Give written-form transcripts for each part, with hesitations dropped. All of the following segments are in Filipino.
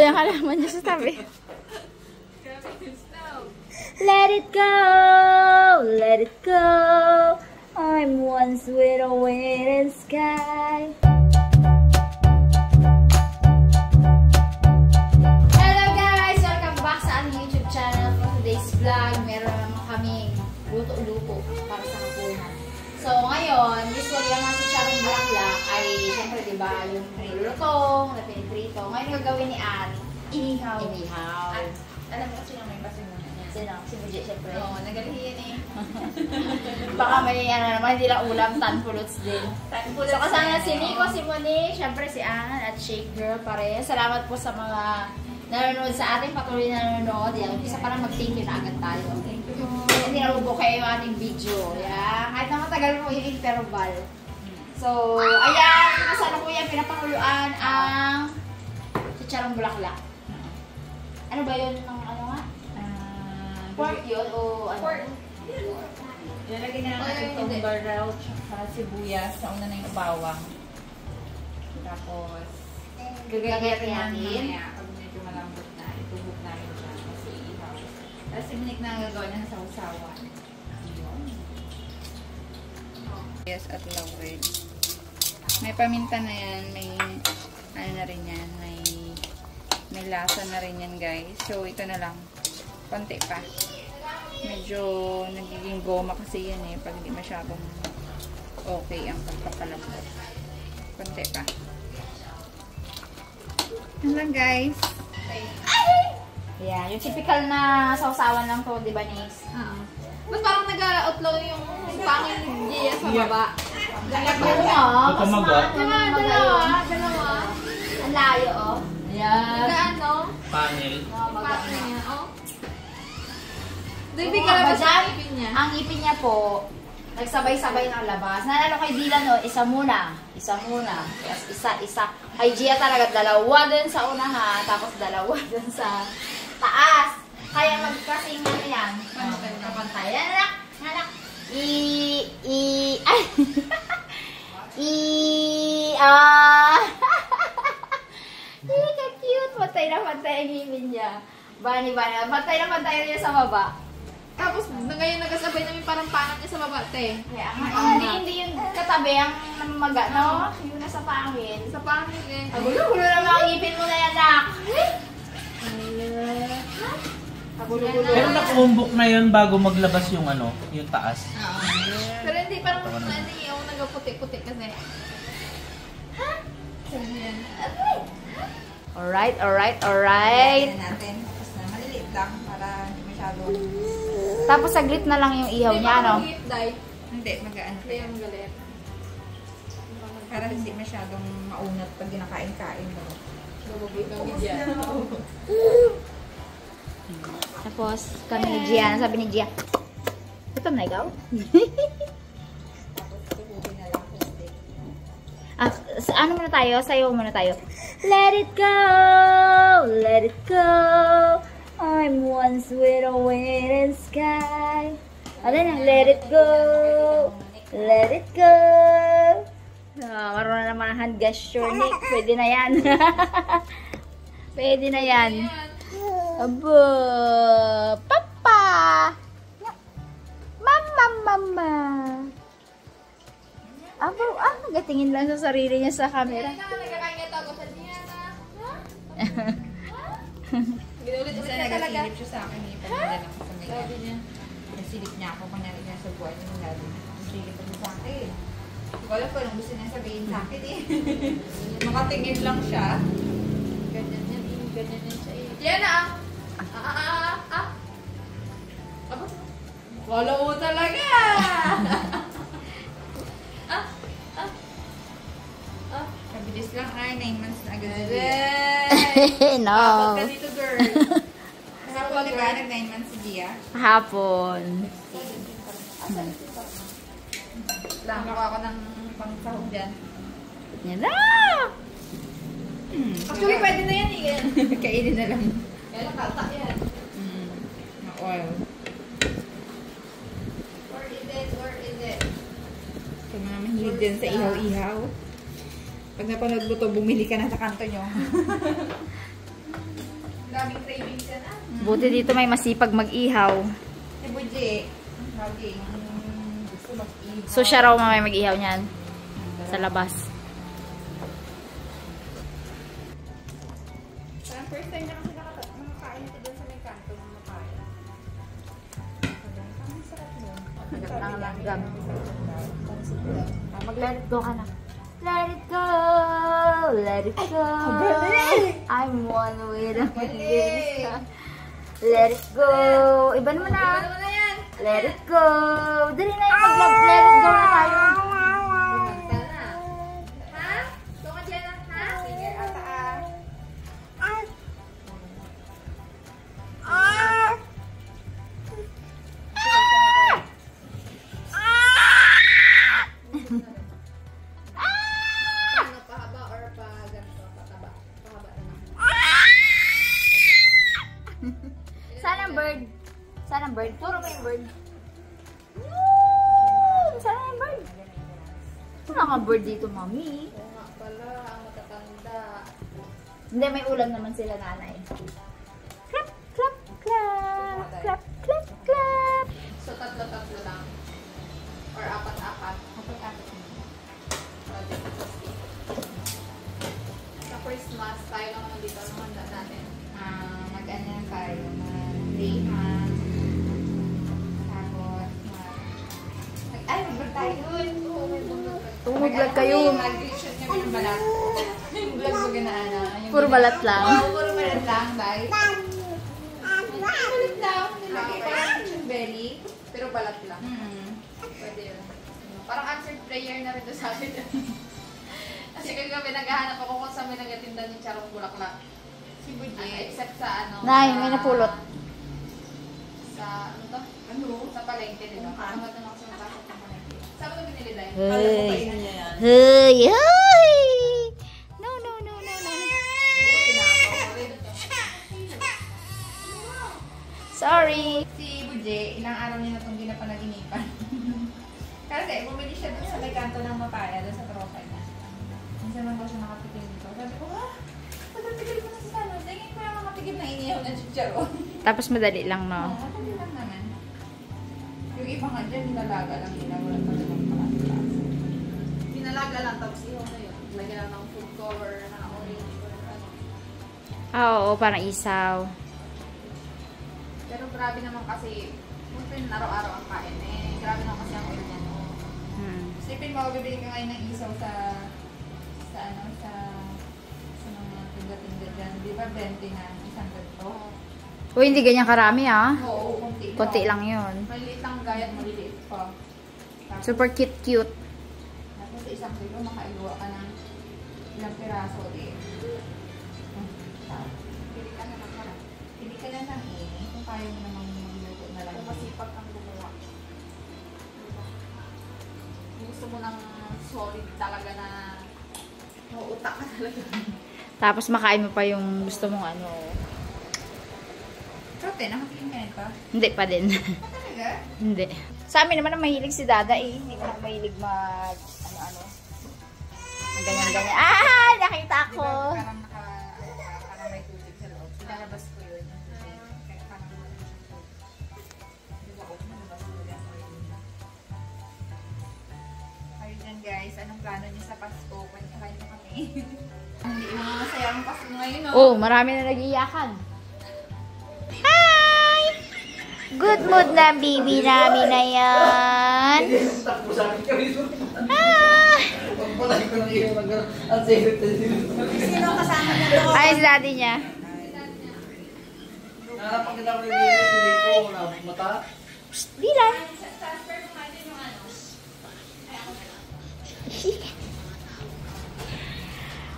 yung halaman niya sa tabi. Let it go, let it go. I'm once with a waiting sky. Hello guys! Welcome back sa aming YouTube channel. For today's vlog, meron naman kaming luto-luto para sa hapunan. So ngayon, usually ang mga chicharong bulaklak ay syempre diba yung nilulutong, na piniprito. Ngayon gagawin ni Ann, inihaw. Inihaw. At alam mo kasi may basi muna niya. Sino? Si Bujit syempre. Oo, nagalihin eh. Baka may ano naman, hindi lang ulam, tanpulots din. So kasama si Nico, si Monique, syempre si Ann at Shake Girl pare. Salamat po sa mga nanonood sa ating patuloy na nanonood. Yan, isa pa lang mag-thank you na agad tayo. Thank you. Hindi nabubo kayo yung ating video. Yan, kahit na matagal mo yung interval. So, ayan, kasama ko yan, pinapakuluan ang chicharong bulaklak. Ano ba yun? Ano nga? Pork yun o ano? Pork. Lalagyan na natin itong baraw at sibuyas. Sa una na yung bawang. Tapos, gagayatin natin. Pag medyo malambot na, itubog namin dyan. Kasi ihaw. Tapos simunik na gagawin na sa usawan. Yes, at laurel. May paminta na yan. May ano na rin yan. May lasa na rin yan guys. So, ito na lang. Konti pa. Medyo nagiging goma kasi yan eh. Pag hindi masyadong okay ang pagpapalambot. Konti pa. Yan lang guys. Yeah, yung typical na sausawan lang to, di ba, Nis? Ba't parang nag-outlaw yung pangin niya sa baba? Oo nga. Dalawa. Ang layo, oh. Ayan. Nag-ano? Panel. Pangin niya, oh. Doon ka labas ang ipin niya. Ang ipin niya po, nagsabay-sabay ng labas. Nalala kay Dylan, no? Isa muna. Tapos isa. Ay, Gia talaga, dalawa dun sa unahan, tapos dalawa dun sa taas. Kaya magkasing ano yan. Kapantay. Yan, anak. Ka-cute. Pantay na pantay ang ipin niya. Bani. Pantay na pantay niya sa baba. Tapos, ngayon nagkasabay namin parang pangat niya sa baba, te. Kaya hindi yung katabi ang namaga, no? Yung nasa pangin. Sa pangin eh. Gulo-gulo na mga ipin mo na yan, nak. Gulo-gulo. Pero nakumbok na yun bago maglabas yung ano, yung taas. Pero hindi, parang hindi yung nagputi-puti kasi. Alright. Ayan natin. Tapos na maliliit lang para hindi masyadong... Tapos saglit na lang yung ihaw niya, no? Hindi, magaan. Hindi yung galit. Para hindi masyadong maunat pag ginakain-kain mo. Tapos, kami ni Gia, ano sabi ni Gia? Ito na ikaw? Tapos tuhugin na lang. Ano muna tayo? Sayo muna tayo. Let it go. I'm once with a waiting sky. Ano na? Let it go. Marunong naman ang hand gesture, Nick. Pwede na yan. Pwede na yan. Abo. Papa. Mama. Abo, nagatingin lang sa sarili niya sa camera. Minsan nagasilip siya sa akin eh. Pagkala lang sa may sabi niya. Nasilip niya ako kung narinig niya sa buwan niya. Nasilip niya sa akin. Wala pa nung gusto niya sabihin sa akin eh. Makatingin lang siya. Ganyan yan siya eh. Yan na! Aba? Wala mo talaga! Kabilis lang ay 9 months na agad. No. Kapag ka dito girl. Kahapon di ba nag 9 months si Gia? Hapon. Lang ako ng pangsahog dyan. Yan na! Actually, pwede na yan eh. Kainin na lang. Kaya nakata yan. Oil. Where is it? Sa mga mahilig din sa ihaw-ihaw. Pag napanood mo to, bumili ka na sa kanto nyo. daming cravings yan ah. Buti dito may masipag mag-ihaw. Si Budje. Lagi. Gusto mag-ihaw. So, siya raw mamaya mag-ihaw niyan. Sa labas. Parang first time na kasi nakakain ito doon sa may kanto ng mapaya. Ang sarap nun. Langgam. Mag-let it go ka na. Let it go! Let it go! I'm one with a Let it go! Iba naman na. Ano na yan? Let it go! Dali na yung mag-let it go na tayo. Bumanta na. Ha? Gusto ka dyan ah? Ha? Sige, ata ah. Ano, pahaba or pa ganito? Pataba? Pahaba na lang. Saan ang bird? Saan ang bird? Turo mo yung bird. Woo! Saan ang bird? Wala kang bird dito, mami. Oo nga pala, ang matatanda. Hindi, may ulam naman sila nanay. Clap, clap, clap. Clap, clap, clap. So, tatlo-tatlo lang. Or apat-apat. Apat-apat. Sa Christmas, tayo lang naman dito. Anong handa natin? Mag-ano lang tayo, mag-layhan. Tapos, ay, mag-vlog tayo dun. Oo, may bunga. Tumuglag kayo. Mag-reaction kami ng balat. Yung vlog ko ganaana. Puro balat lang. Oo, puro balat lang, guys. Balat lang. Nilagay pa yung kitchen belly. Pero balat lang. Pwede yun. Parang answered prayer na rin to sa akin. Kasi kagabi naghahanap ako kung saan may nagatinda ng charong bulaklak. Si Budje. Except sa ano. Nay, sa- may napulot. Sa ano to? Ano? Sa palengke, di ba? Ang ganda ako sa nakasap ng palengke. Saan mo ito binili dahil? Hey. Hey, hey. No, no, no, no, no. Uy, Sorry. Si Budje, ilang araw niya na itong ginapanaginipan. Kasi bumili siya dun sa may kanto ng mapaya, dun sa tropa niya. Minsan lang daw siya nakatikim dito. Sabi ko, matatigil ko na sa salon. Tingin ko yung makatikim na inihaw na chicharon. Tapos madali lang, no? Madali lang naman. Yung iba nga dyan, nilalaga lang nila. Wala pa naman pakalas. Pinalaga lang, tapos ihaw na yun. Lagyan lang ng food cover, na orange, or ano. Ah, oo, parang isaw. Pero grabe naman kasi, kung pin araw-araw ang kain eh. Grabe naman kasi ang oil niya. No? Isipin mo, bibili ka ngayon ng isaw sa mga tinda-tinda dyan. Di ba 20 na isang ganito? Uy, hindi ganyan karami, ah. Oo, konti. Konti lang yun. Maliliit lang gayat, maliliit pa. Tapos, Super cute. tapos sa isang kilo, makailuwa ka ng ilang piraso din. Pili ka na ng harap. Pili ka lang ng kung kaya mo namang magluto na lang. Kung masipag kang gumawa. Kung gusto mo ng solid talaga na utak ka talaga. Tapos makain mo pa yung gusto mong ano. Prote, nakatikim ka nito? Hindi pa din. Talaga? Hindi. Sa amin naman ang mahilig si Dada eh. Hindi ko na mahilig mag ano-ano. Ang ganyan-ganyan. Ah! Nakita Di ko! ba parang parang may tubig sa loob. Pinalabas ko yun. Kaya parang di ba nalabas ko yun. Ayun yan guys, anong plano niyo sa Pasko? Kain mo kami. Hindi mo masaya ang Pasko ngayon, no? Oh, marami na nag-iyakan. Hi! Good mood na baby namin na yan. Ah! Sino kasama niya to? Ay, si daddy niya. Psst, Dylan.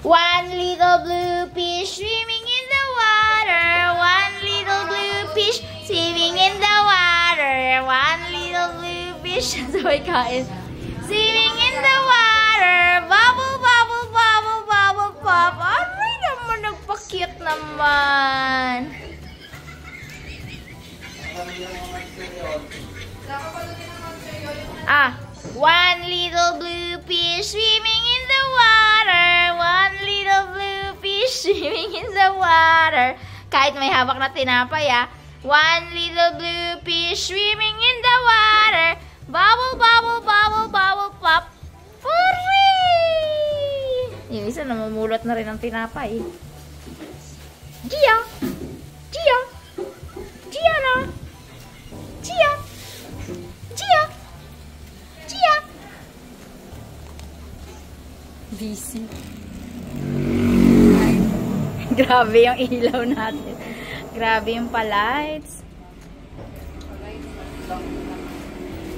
One little blue fish swimming in the water. One little blue fish swimming in the water. One little blue fish. Sabay kain. Swimming in the water. Bubble, bubble, bubble, bubble, pop. Aray naman, nagpa-cute naman. Ah, one little blue fish swimming in the water. One little blue fish swimming in the water. Kahit may hawak na tinapay, ah. One little blue fish swimming in the water. Bubble, bubble, bubble, bubble, pop. Hooray! Yung isa, namumulot na rin ang tinapay. Gia! Gia! Gia na! Gia! Gia! Gia! Busy. Grabe yung ilaw natin. Grabe yung palights.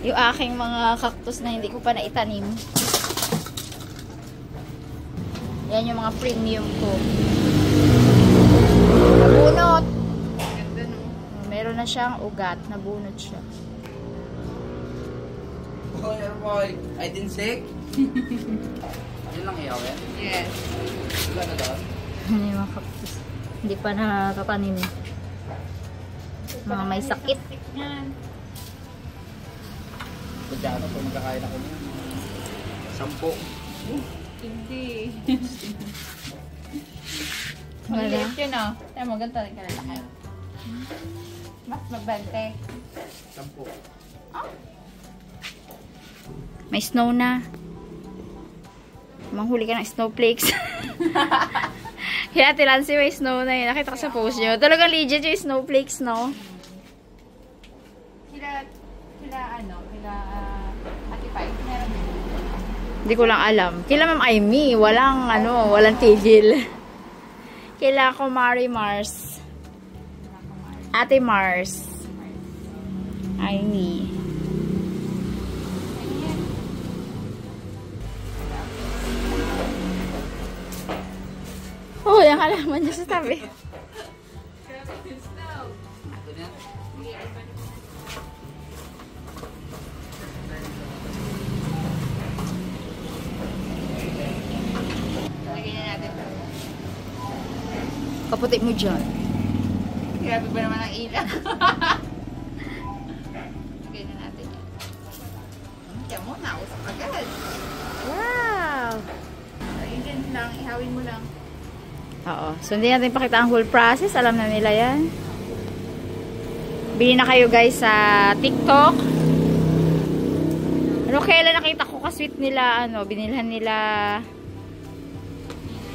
Yung aking mga cactus na hindi ko pa naitanim. Yan yung mga premium ko. Nabunot. Ganda, no? Meron na siyang ugat. Nabunot siya. Oh, boy. I didn't sick. Yun lang iyawin. Yes. Wala na doon. Ano yung mga cactus? Hindi pa nakatanim. Mga may sakit. Kudyano po magkakain ako niya. 10. Hindi. Wala. Maliit yun, oh. Kaya mo, ganito rin ka lalaki. Mas mabante. 10. May snow na. Manghuli ka ng snowflakes. Kaya Tilansi may snow na yun. Nakita ko sa post nyo. Talagang legit yung snowflakes, no? Kila Ate Pai, meron din. Hindi ko lang alam. Kila Ma'am Aimee, walang tigil. Kila ko Mars. Ate Mars. Aimee. Oh, yung halaman niya sa tabi. Lagyan na natin. Kaputi mo dyan. Grabe ba naman ang ilaw? Lagyan na natin yan. Kaya mo, nausap agad. Wow! Ayun din lang, ihawin mo lang. Oo. So, hindi natin pakita ang whole process. Alam na nila yan. Bili na kayo guys sa TikTok. Ano, kailan nakita ko ka-sweet nila, binilhan nila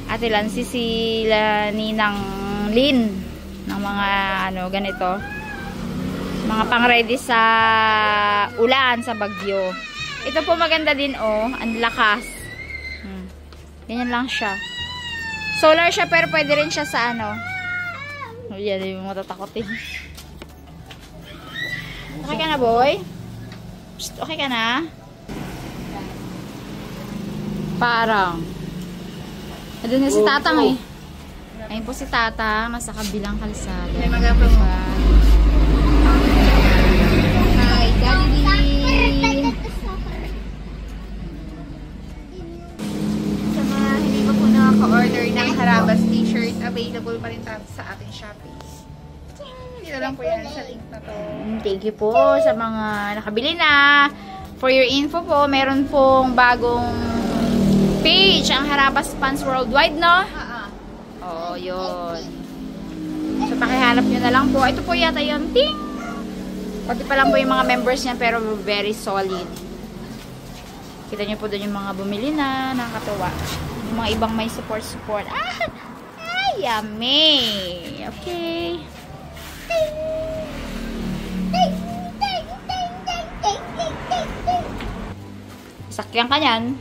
Ate Lancy sila Ninang Lin ng mga, ganito. Mga pang-ready sa ulan, sa bagyo. Ito po maganda din, ang lakas. Ganyan lang siya. Solar siya, pero pwede rin siya sa yan yung matatakotin. Okay ka na, boy? Psst, okay ka na? Parang. Andun na si Tatang eh. Ayun po si Tatang, nasa kabilang kalsada. May magapro mo. Hi, Daddy Lin. Sa mga hindi pa po nakaka-order ng Harabas t-shirt, available pa rin sa ating Shopee. Dito lang po yan sa link na to. Thank you po sa mga nakabili na. For your info po, meron pong bagong page, ang Harabas Fans Worldwide, no? Oo, yun. So, pakihanap nyo na lang po. Ito po yata yung ting! Pati pa lang po yung mga members niya, pero very solid. Kita nyo po doon yung mga bumili na, nakakatuwa. Yung mga ibang may support. Yummy! Okay. Sakyan ka yan.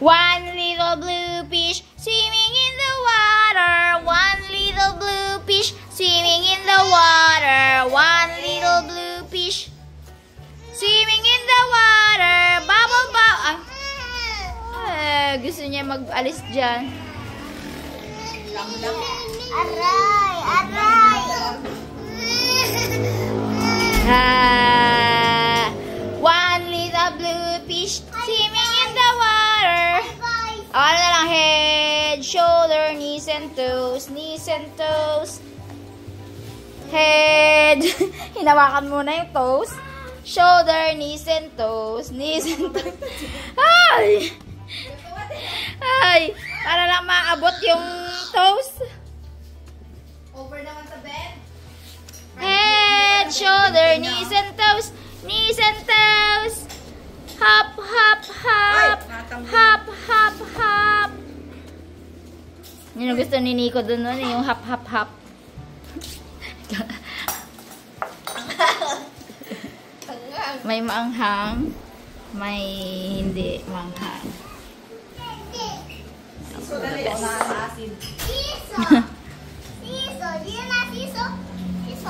One little blue fish swimming in the water. One little blue fish swimming in the water. One little blue fish swimming in the water. Bubble bubble. Gusto niya mag-alis dyan. Aray! Aray! One little blue fish swimming in the water. Ano na lang, head, shoulder, knees and toes, knees and toes. Head. Hinawakan mo na yung toes. Shoulder, knees and toes, knees and toes. Ay! Ay! Para lang maabot yung toes. and shoulder, knees and toes, knees and toes. Hop, hop, hop. Hop, hop, hop. Yun ang gusto ni Nico dun nun, yung hop, hop, hop. May maanghang, may hindi maanghang. So, dali ako nakaka-acid.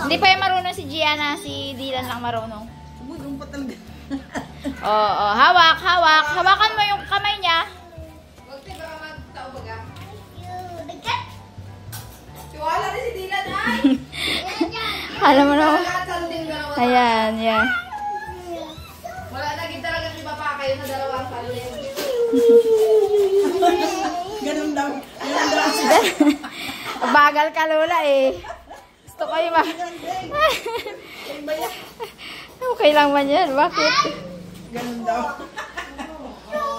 Hindi pa yung marunong si Gianna, si Dylan lang marunong. Umudong pa talaga. Oo, hawak, hawak. Hawakan mo yung kamay niya. Huwag tayo baka magtao baga. Tiwala rin si Dylan, ay! Alam mo na. Nagkakasalding ka naman. Ayan, yan. Wala naging talagang iba pa kayo na dalawang salding. Ganun daw. Ganun daw. Bagal ka, Lola, eh. Gusto ko yung Okay lang man yan. Bakit? Ganun daw.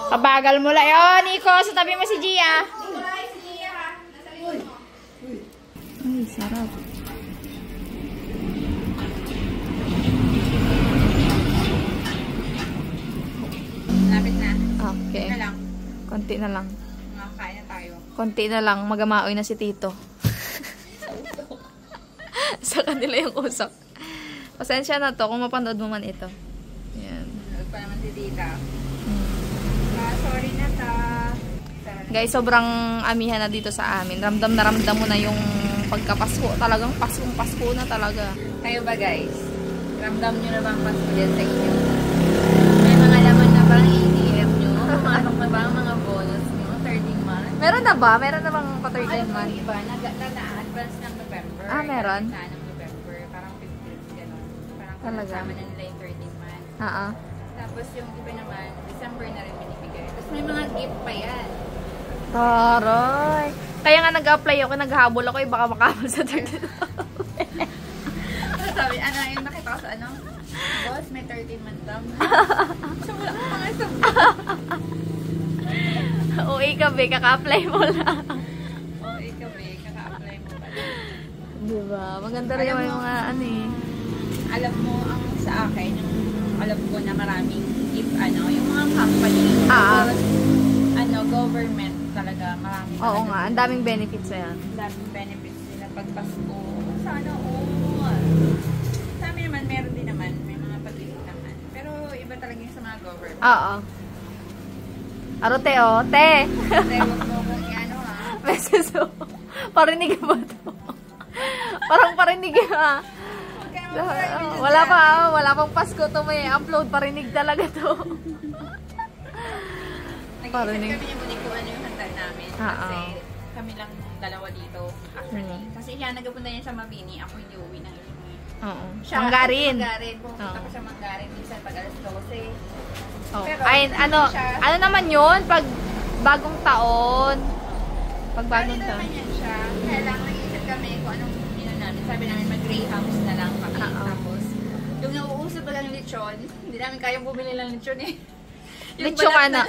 Kabagal mo lang. Oh, Nico, sa tabi mo si Gia. Wala si Gia, ha? Nasa likod mo. Ay, sarap. Lapit na. Okay. Na lang. Konti na lang. Makakain na tayo. Konti na lang. Magamaoy na si Tito. Sa kanila yung usok. Pasensya na to kung mapanood mo man ito. Yan. Nanood pa naman si Tita. Sorry na ta. Guys, sobrang amihan na dito sa amin. Ramdam na ramdam mo na yung pagkapasko. Talagang Pasko na talaga. Kayo ba guys? Ramdam nyo na bang Pasko dyan sa inyo? May mga laman na bang i-DM nyo? Ano pa ba ang mga bonus nyo? 13 months? Meron na ba? Meron na bang pa 13 Alam mo months? yung iba, nag-advance ng November. Ah, meron? Na ng November, parang 15, gano'n. Parang Talaga? kasama na nila yung 13 months. Oo. Tapos yung iba naman, December na rin binibigay. Tapos may mga gift pa yan. Taray. Kaya nga nag-apply ako, naghahabol ako, baka makabol sa 13. Sabi, ano, yung nakita ko sa ano? Boss, may 13 months daw. So, wala ko mga sabi. Uy, kabe, kaka-apply mo lang. Oo, ikaw eh, kaka-apply mo pala. Diba? Maganda rin yung mga ano eh. Alam mo, ang sa akin, yung alam ko na maraming gift, ano, yung mga company. Ah. Ano, government talaga, maraming. Oo nga, ang daming benefits na yan. Ang daming benefits nila pag Pasko. Sana all. Sa amin naman, meron din naman. May mga pag-ibig naman. Pero iba talaga yung sa mga government. Oo. Arote, oh. Te! Kasi huwag mo kung ano ha. Beses, oh. Parinig ba ito? Parang parinig ha. Huwag ka naman private Wala dyan. pa, wala pang Pasko to may upload. Parinig talaga to. Nag-iisip kami ni Monique kung ano yung handa namin. Kasi Oo. kami lang dalawa dito. Actually. Mm. Kasi siya nagpunta niya sa Mabini. Ako hindi uwi ng Ilumi. Oo. Siya, Manggarin. Manggarin. Pupunta Oo. ko sa Manggarin minsan pag alas 12. Oh. Pero, Ay, ano siya- ano naman yun? Pag bagong taon. Pag bagong Ano taon. naman yan siya. Kaya lang nag-iisip kami kung anong mino namin. Sabi namin mag-greyhounds na lang kami. Oo. Tapos, yung nauusap pa lang lechon, hindi namin kayang bumili ng lechon eh. Lechong balat ano,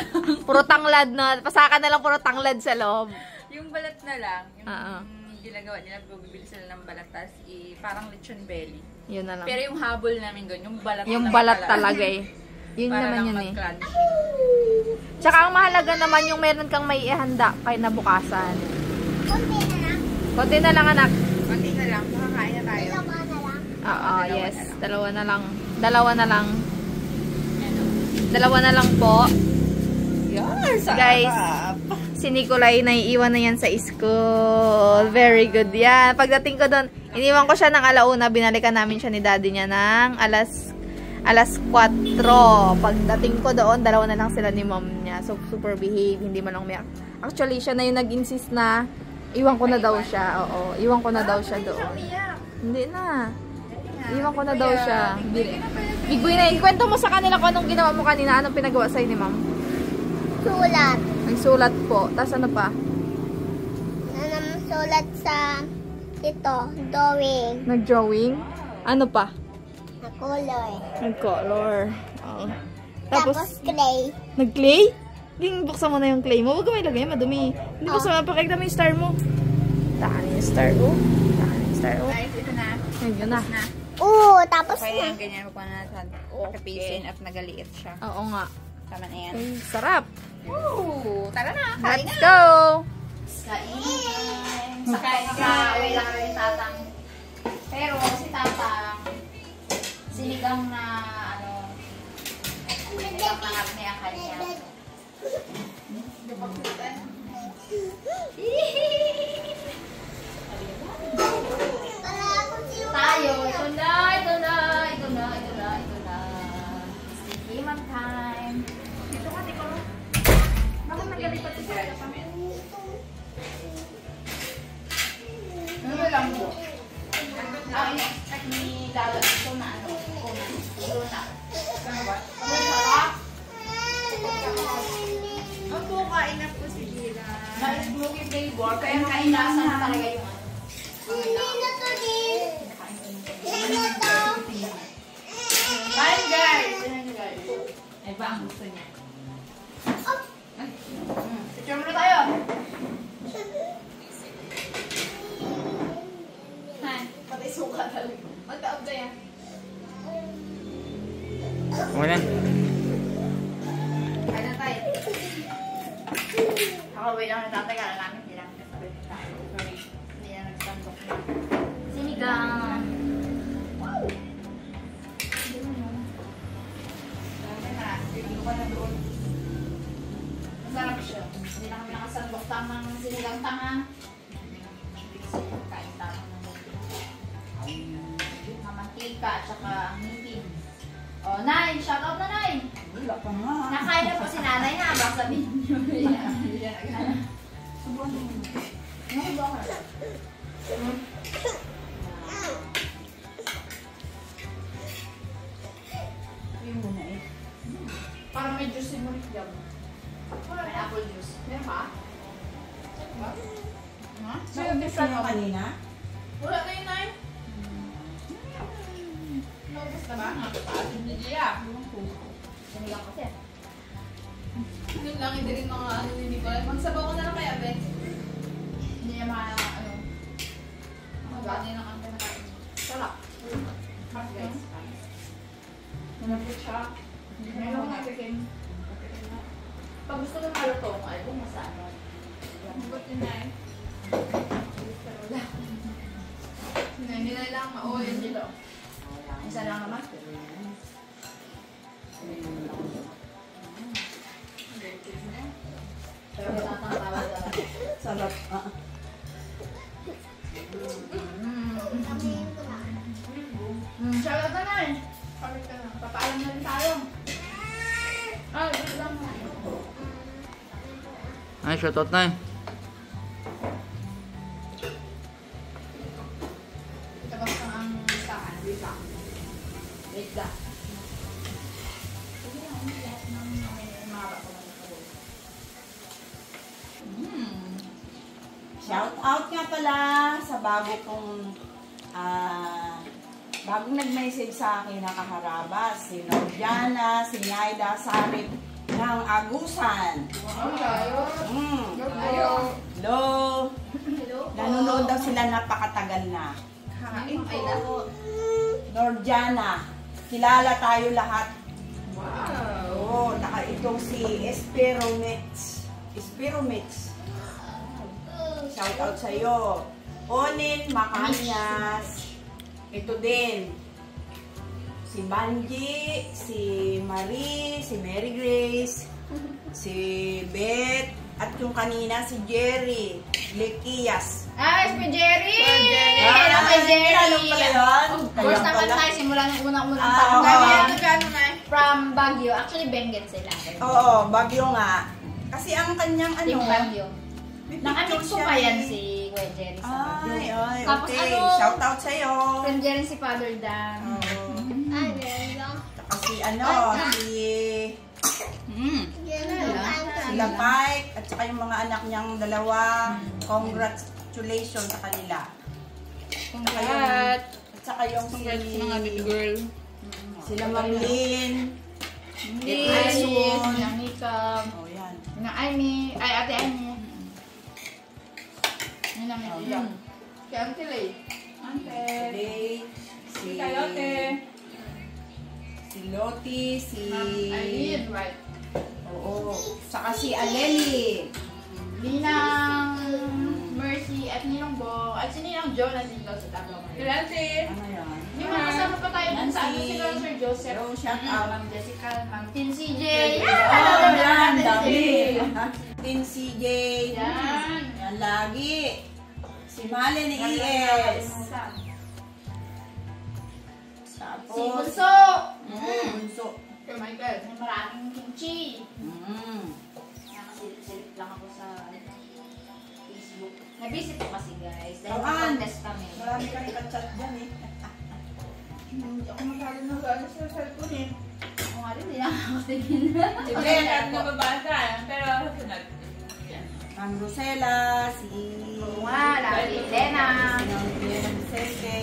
puro tanglad na. Pasakan na lang puro tanglad sa loob. Yung balat na lang, yung Oo. ginagawa nila, bibili sila ng balat, tas parang lechon belly. Yun na lang. Pero yung habol namin doon, yung balat Yung lang balat talaga eh. Yun Para naman lang yun eh. mag-crunchy. Tsaka ang mahalaga naman yung meron kang may ihanda kay nabukasan. Konti na lang anak. Konti na lang, makakain na tayo. Oo, Dalawa yes. na lang. Dalawa na lang. Dalawa na lang. Ano? Dalawa na lang po. Yan, Guys, si Nicolay naiiwan na yan sa school. Very good yan. Pagdating ko doon, iniwan ko siya ng alauna. Binalikan namin siya ni daddy niya ng alas 4. Pagdating ko doon, dalawa na lang sila ni mom niya. So, super behave. Hindi man lang umiyak. Actually, siya na yung nag-insist na iwan ko na daw siya. Oo, iwan ko na daw siya doon. Hindi na. Iwan ko na daw siya. Big boy na, ikwento mo sa kanila kung anong ginawa mo kanina. Anong pinagawa sa'yo ni ma'am? Sulat. Nagsulat po. Tapos ano pa? Sulat sa ito, drawing. Nag-drawing? Ano pa? Na color. Nag-color. Oo. Tapos Tapos, clay. nag-clay? Ging, buksan mo na yung clay mo. Huwag ka may lagay, madumi. Hindi Oh. buksan mo, pakita mo yung star mo. Taan yung star, oh. Taan yung star, oh. Guys, ito na. Ayun na. Na. Tapos Okay yan, ganyan. Huwag na natin kapisin at nagaliit siya. Oo nga. Tama na yan. Sarap. Woo! Tara na, kain Let's na! go! Kain. Away lang kami ni Tatang. Pero si Tatang, sinigang na, sinigang na harap niya kanya. Tayo, ito na. Sticky man time. Dito ka, Tiko. Bakit nagkalipat ito sa kapamit? Ano lang po? Ang expect ni Lala ito na ito na. Ano ba? Ano sarap? Ang bukain na po si Gila. Na-smoky flavor, kaya kainasan na talaga yung Kain guys! Ay ba ang gusto niya? Picture muna tayo! Han, patay suka talaga. Magka-up na yan. Wala. Kain na tayo. Kakaway lang na tatay ka na namin. Hindi lang kasabit tayo. Sorry. Hindi na nagstandok na. Sinigang. Wow! Hindi mo na. Sabi na, hindi ko na doon. Masarap siya. Hindi na kami nakasandok tamang sinigang tanga. Kain tamang mantika at saka ang ngipin. Oh, Nay! Shoutout na, Nay! Wala pa nga. Nakain na po si nanay na, baka sabihin niyo. Subuhan mo. Ano ba ka? Yung muna eh. Parang may juice mo rin dyan. May apple juice. Meron ba? Ha? Naubos na yung kanina? Wala na yun, Nay. Naubos na ba? Hindi niya. Sinigang kasi. Yun lang, hindi rin mga ano ni Nicole. Magsabaw ko na lang kaya, Ben. Hindi niya Magani ng ang pinakain. Sarap. Sarap, guys. Manapit siya. Meron ko napikin. Pag gusto mo malutong, ay kung masano. Hugot yun na eh. Hindi na lang ma-oil. Kilo. Isa lang naman. Pero tatang tawag na. Sarap. Shoutout na na eh. Kapit ka na. Papaalam na rin tayo. Ah, wait lang. Ay, shoutout na eh. Tapos ang saan. Wait lang. Wait lang. Shout out nga pala sa bago kong bagong nag-message sa akin na kaharabas, si Norjana, si Naida Sarip ng Agusan. Ayaw. Hello. Nanonood daw sila napakatagal na. Kain ko. Norjana, kilala tayo lahat. Wow. Oo, itong si Esperomix. Shout out sa iyo. Onin Macanias. Ito din. Si Banji, si Marie, si Mary Grace, si Beth, at yung kanina si Jerry Lequias. Ah, si Jerry! Hello kay Jerry! Alam pala yun? Course Kaya naman pala. tayo, simula ng unang-unang Ah, panahon. oo. Kami Ano ka ano na eh? from Baguio. Actually, Benguet sila. Oo, Bagyo nga. Kasi ang kanyang Team ano, Baguio. may Naka-mix picture ko siya pa yan eh. si Kuya Jerry sa Baguio. Ay, Tapos okay. ano? Shout out sa'yo. Friend niya rin si Father Dan. Oo. Ay, gano'n. Tsaka si ano, si sila Mike, at saka yung mga anak niyang dalawa. Congratulations sa kanila. Congrats! At saka yung Congrats si mga baby girl. sila Mamlin. Alice, Ayun. yung Nikam, Oh, yan. yung Amy, ay Ate Amy. Yun lang Oh, yun. yan. Kaya ang tilay. Ante. Today, si Si Kayote. Si Loti, si... Aileen, right? Oo. Saka si Aleli. Ninang Mercy at Ninang Bo. At si Ninang Joe nandito sa tabang. Grande. Ano yan? May mga kasama pa tayo dun sa ano Nancy. sila Sir Joseph. Hello, shout out. Ma'am Jessica, Ma'am Tin CJ. Oh, yan, Tin dami. CJ. Tin CJ. Yan. Yan lagi. Si Mali ni ES. Tapos, Si Bunso. Bunso. Oh my God, may maraming kimchi. Mm. Nakasilip lang ako sa Facebook. Nabisit ko kasi guys. Dahil Saan? contest kami. Marami kang ka-chat dyan eh. Hindi ako masyado nag-ano sa cellphone eh. Ako nga rin, hindi na ako tingin. Hindi, at nababasa. Pero, sunod. Ma'am Rosella, si... Oo nga, lagi Elena. Si Elena Vicente.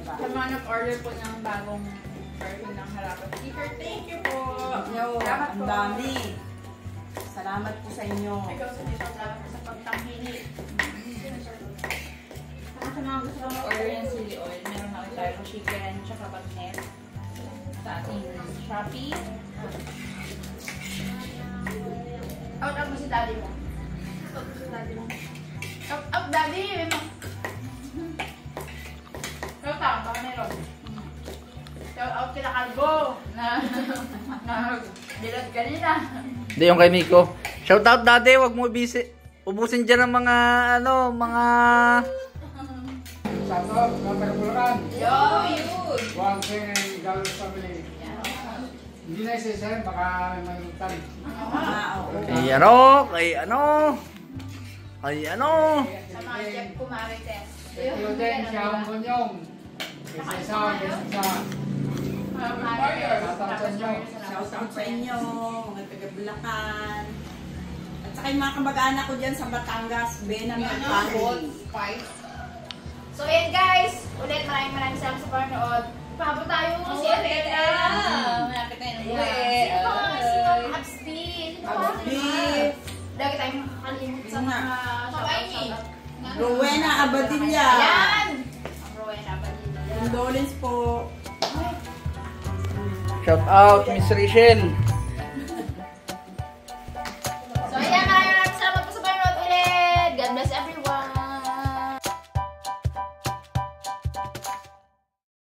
Sa mga nag-order po ng bagong version ng harapan sticker, thank you po. Salamat Ang po. dami. Salamat po sa inyo. Ikaw sa dito, salamat sa pagtangkili. Saka sa mga gusto ko Order yung chili oil. Meron na tayong chicken tsaka bagnet sa ating Shopee. out mo si daddy mo. Out mo si daddy mo. Out daddy! Shout out, baka meron. Shout out kila Calvo na dilad kanina. Hindi, yung kay Miko. Shout out dati, wag mo ubusin dyan ng mga, ano, mga... Shoutout, mga Bulacan. Yo, yun! Juan King and Gallos family. Hindi na isa-isa, baka may malutan. Oo. Kay ano. Sa mga chef ko, Marites. Ito din, siya ang Bonyong. Isa-isa, isa-isa. Shout out sa inyo, mga taga-Bulacan. At saka yung mga kamag-anak ko dyan sa Batangas, Benam at Family. So, ayan guys. Ulit, maraming salamat sa panonood. Pahabot tayo si Elena. Malapit tayo ng Sino pa? Sino? Abs B. Sino pa? Abs B. Lagi tayong makakalimut sa mga shoutout. Rowena Abadilla. Ayan! Ang Rowena Abadilla. Condolence po. Shout out, Miss Rachel.